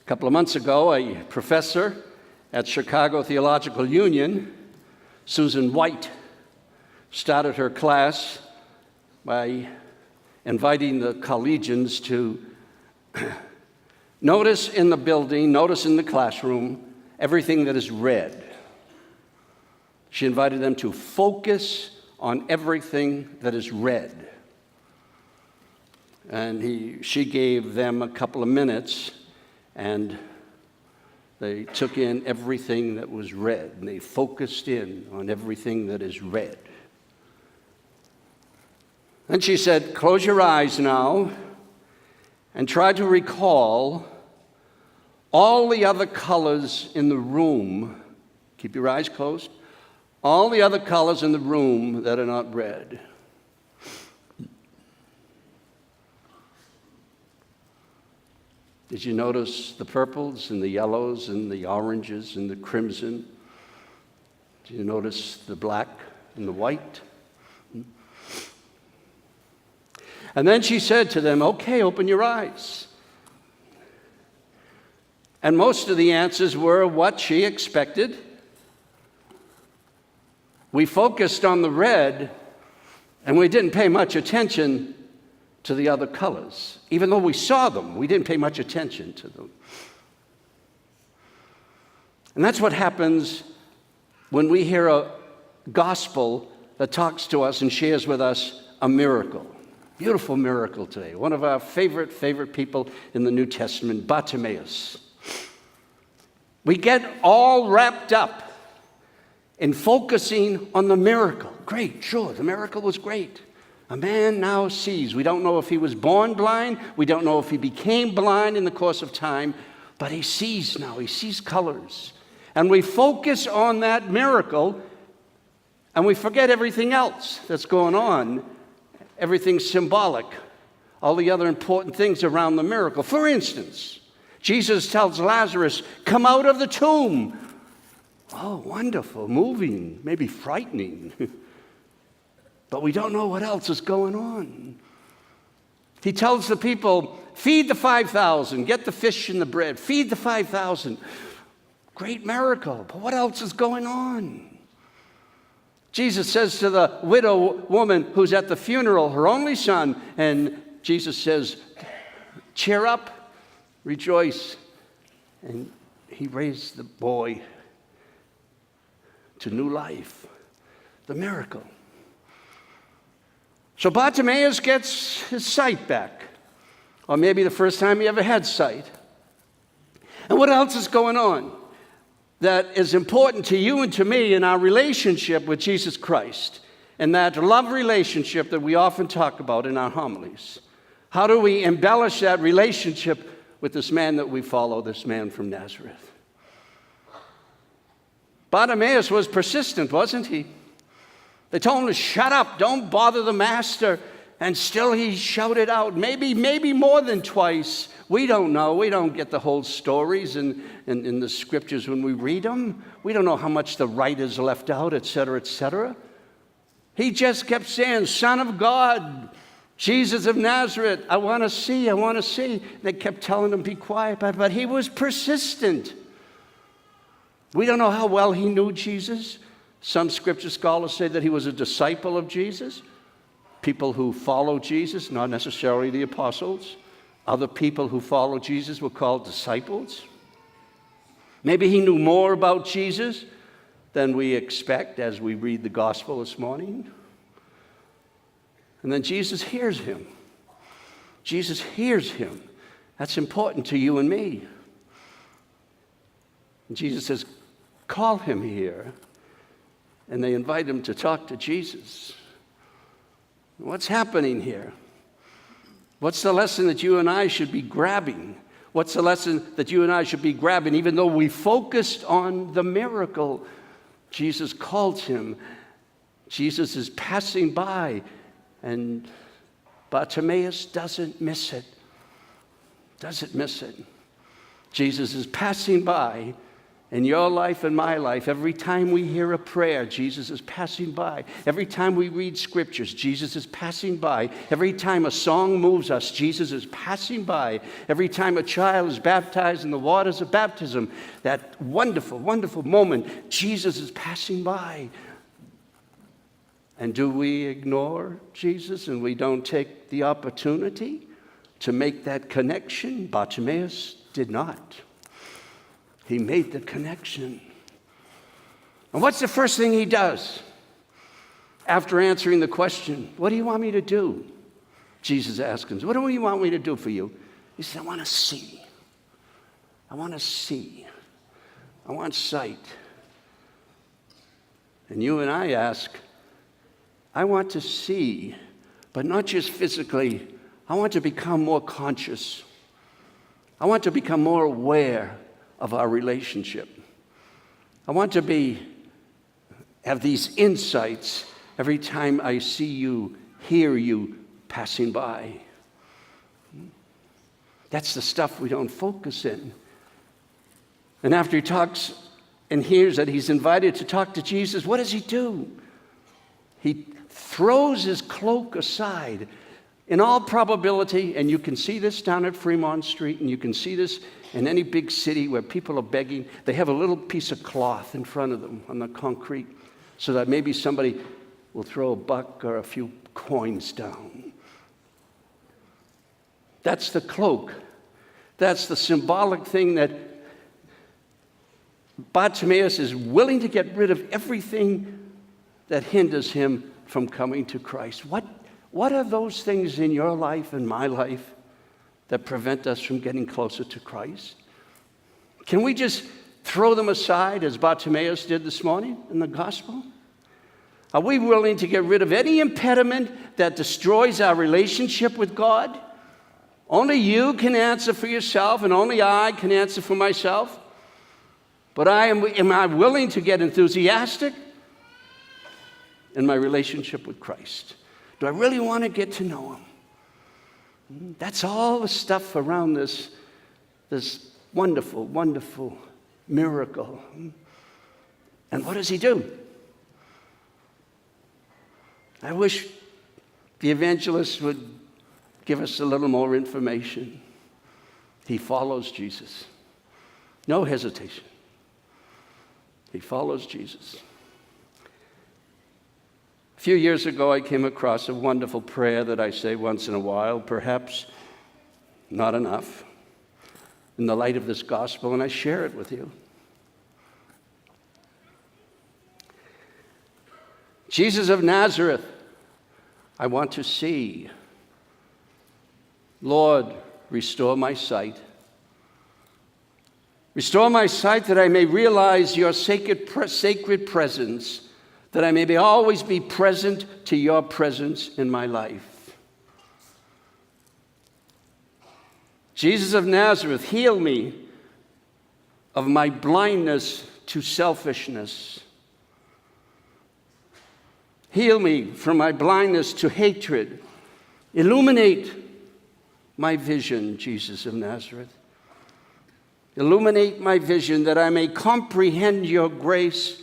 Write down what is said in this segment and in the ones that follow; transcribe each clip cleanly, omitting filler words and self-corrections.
couple of months ago, a professor at Chicago Theological Union, Susan White, started her class by inviting the collegians to notice in the building, notice in the classroom, everything that is red. She invited them to focus on everything that is red. And she gave them a couple of minutes, and they took in everything that was red, and they focused in on everything that is red. Then she said, close your eyes now and try to recall all the other colors in the room. Keep your eyes closed. All the other colors in the room that are not red. Did you notice the purples and the yellows and the oranges and the crimson? Did you notice the black and the white? And then she said to them, okay, open your eyes. And most of the answers were what she expected. We focused on the red, and we didn't pay much attention to the other colors. Even though we saw them, we didn't pay much attention to them. And that's what happens when we hear a gospel that talks to us and shares with us a miracle. Beautiful miracle today. One of our favorite people in the New Testament, Bartimaeus. We get all wrapped up in focusing on the miracle. Great, sure, the miracle was great. A man now sees. We don't know if he was born blind. We don't know if he became blind in the course of time. But he sees now. He sees colors. And we focus on that miracle, and we forget everything else that's going on. Everything symbolic. All the other important things around the miracle. For instance, Jesus tells Lazarus, come out of the tomb. Oh, wonderful, moving, maybe frightening. But we don't know what else is going on. He tells the people, feed the 5,000, get the fish and the bread, feed the 5,000. Great miracle, but what else is going on? Jesus says to the widow woman who's at the funeral, her only son, and Jesus says, cheer up, rejoice. And he raised the boy to new life, the miracle. So Bartimaeus gets his sight back, or maybe the first time he ever had sight. And what else is going on that is important to you and to me in our relationship with Jesus Christ, and that love relationship that we often talk about in our homilies? How do we embellish that relationship with this man that we follow, this man from Nazareth? Bartimaeus was persistent, wasn't he? They told him to shut up, don't bother the master, and still he shouted out, maybe more than twice. We don't know. We don't get the whole stories in the scriptures when we read them. We don't know how much the writers left out, etc., etc. He just kept saying, Son of God, Jesus of Nazareth, I want to see, I want to see. They kept telling him, be quiet, but he was persistent. We don't know how well he knew Jesus. Some scripture scholars say that he was a disciple of Jesus. People who follow Jesus, not necessarily the apostles. Other people who follow Jesus were called disciples. Maybe he knew more about Jesus than we expect as we read the gospel this morning. And then Jesus hears him. Jesus hears him. That's important to you and me. And Jesus says, call him here. And they invite him to talk to Jesus. What's happening here? What's the lesson that you and I should be grabbing? What's the lesson that you and I should be grabbing? Even though we focused on the miracle, Jesus calls him. Jesus is passing by, and Bartimaeus doesn't miss it. Doesn't miss it. Jesus is passing by, In your life and my life, every time we hear a prayer, Jesus is passing by. Every time we read scriptures, Jesus is passing by. Every time a song moves us, Jesus is passing by. Every time a child is baptized in the waters of baptism, that wonderful, wonderful moment, Jesus is passing by. And do we ignore Jesus and we don't take the opportunity to make that connection? Bartimaeus did not. He made the connection. And what's the first thing he does after answering the question, what do you want me to do? Jesus asks him, what do you want me to do for you? He says, I want to see. I want to see. I want sight. And you and I ask, I want to see, but not just physically. I want to become more conscious. I want to become more aware of our relationship. I want to have these insights every time I see you, hear you passing by. That's the stuff we don't focus in. And after he talks and hears that he's invited to talk to Jesus, what does he do? He throws his cloak aside. In all probability, and you can see this down at Fremont Street, and you can see this in any big city where people are begging, they have a little piece of cloth in front of them on the concrete so that maybe somebody will throw a buck or a few coins down. That's the cloak. That's the symbolic thing that Bartimaeus is willing to get rid of everything that hinders him from coming to Christ. What are those things in your life and my life that prevent us from getting closer to Christ? Can we just throw them aside as Bartimaeus did this morning in the gospel? Are we willing to get rid of any impediment that destroys our relationship with God? Only you can answer for yourself, and only I can answer for myself. But am I willing to get enthusiastic in my relationship with Christ? Do I really want to get to know him? That's all the stuff around this wonderful, wonderful miracle. And what does he do? I wish the evangelist would give us a little more information. He follows Jesus. No hesitation. He follows Jesus. A few years ago, I came across a wonderful prayer that I say once in a while, perhaps not enough, in the light of this gospel, and I share it with you. Jesus of Nazareth, I want to see. Lord, restore my sight. Restore my sight that I may realize your sacred presence, that I may always be present to your presence in my life. Jesus of Nazareth, heal me of my blindness to selfishness. Heal me from my blindness to hatred. Illuminate my vision, Jesus of Nazareth. Illuminate my vision that I may comprehend your grace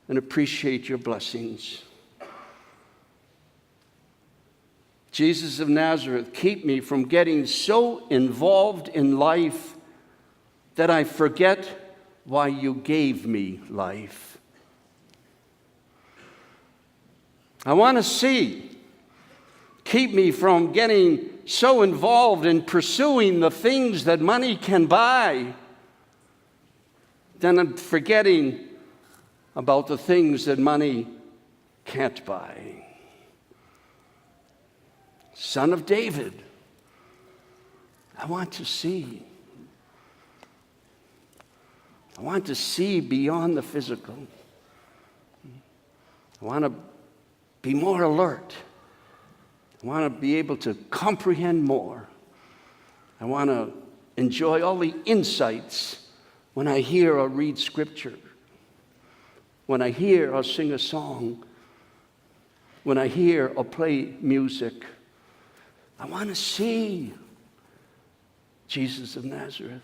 and appreciate your blessings. Jesus of Nazareth, keep me from getting so involved in life that I forget why you gave me life. I want to see. Keep me from getting so involved in pursuing the things that money can buy, then I'm forgetting about the things that money can't buy. Son of David, I want to see. I want to see beyond the physical. I want to be more alert. I want to be able to comprehend more. I want to enjoy all the insights when I hear or read Scripture, when I hear or sing a song, when I hear or play music. I want to see Jesus of Nazareth.